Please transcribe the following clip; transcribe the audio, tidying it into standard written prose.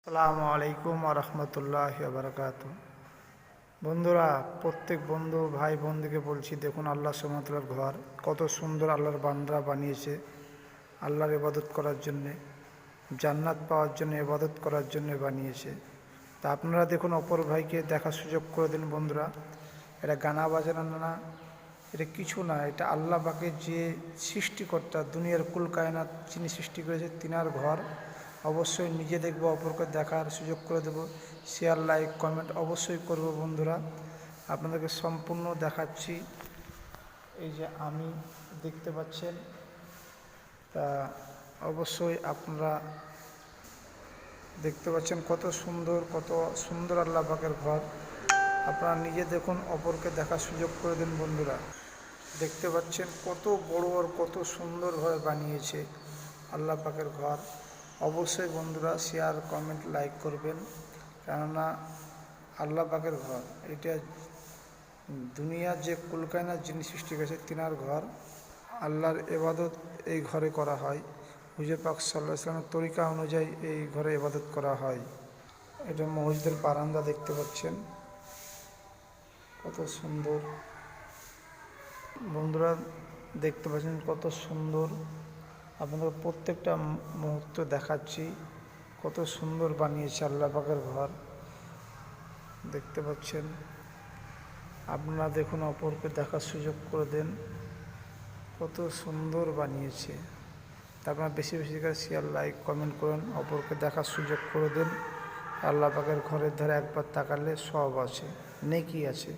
আসসালামু আলাইকুম রহমতুল্লাহ বারকাত। বন্ধুরা, প্রত্যেক বন্ধু ভাই বোনদিকে বলছি, দেখুন আল্লাহ সুবহানাহু ঘর কত সুন্দর আল্লাহর বান্দা বানিয়েছে আল্লাহর ইবাদত করার জন্যে, জান্নাত পাওয়ার জন্য, ইবাদত করার জন্য বানিয়েছে। তা আপনারা দেখুন, অপর ভাইকে দেখার সুযোগ করে দিন। বন্ধুরা, এটা গানা বাজানো না, এটা কিছু না, এটা আল্লাহ পাকের যে সৃষ্টিকর্তা, দুনিয়ার কুল কায়নাত যিনি সৃষ্টি করেছে তিনার ঘর। অবশ্যই নিজে দেখবো, অপরকে দেখার সুযোগ করে দেব। শেয়ার, লাইক, কমেন্ট অবশ্যই করব। বন্ধুরা, আপনাদেরকে সম্পূর্ণ দেখাচ্ছি। এই যে আমি দেখতে পাচ্ছেন, তা অবশ্যই আপনারা দেখতে পাচ্ছেন কত সুন্দর আল্লাহ পাকের ঘর। আপনারা নিজে দেখুন, অপরকে দেখার সুযোগ করে দিন। বন্ধুরা, দেখতে পাচ্ছেন কত বড় আর কত সুন্দরভাবে বানিয়েছে আল্লাহ পাকের ঘর। অবশ্যই বন্ধুরা শেয়ার, কমেন্ট, লাইক করবেন, কেননা আল্লাহ পাকের ঘর এটা দুনিয়ার যে কুলকায়নাত যিনি সৃষ্টি করেছে তিনার ঘর। আল্লাহর ইবাদত এই ঘরে করা হয়। হুজুর পাক সাল্লাল্লাহু আলাইহি ওয়াসাল্লামের তরিকা অনুযায়ী এই ঘরে ইবাদত করা হয়। এটা মসজিদের বারান্দা, দেখতে পাচ্ছেন কত সুন্দর। বন্ধুরা, দেখতে পাচ্ছেন কত সুন্দর। আপনাদের প্রত্যেকটা মুহূর্ত দেখাচ্ছি কত সুন্দর বানিয়েছে আল্লাহ পাকের ঘর। দেখতে পাচ্ছেন, আপনারা দেখুন, অপরকে দেখার সুযোগ করে দেন, কত সুন্দর বানিয়েছে। আপনারা বেশি বেশি করে শেয়ার, লাইক, কমেন্ট করুন, অপরকে দেখার সুযোগ করে দেন। আল্লাহ পাকের ঘরের ধারে একবার তাকালে সব আছে, নেকি আছে।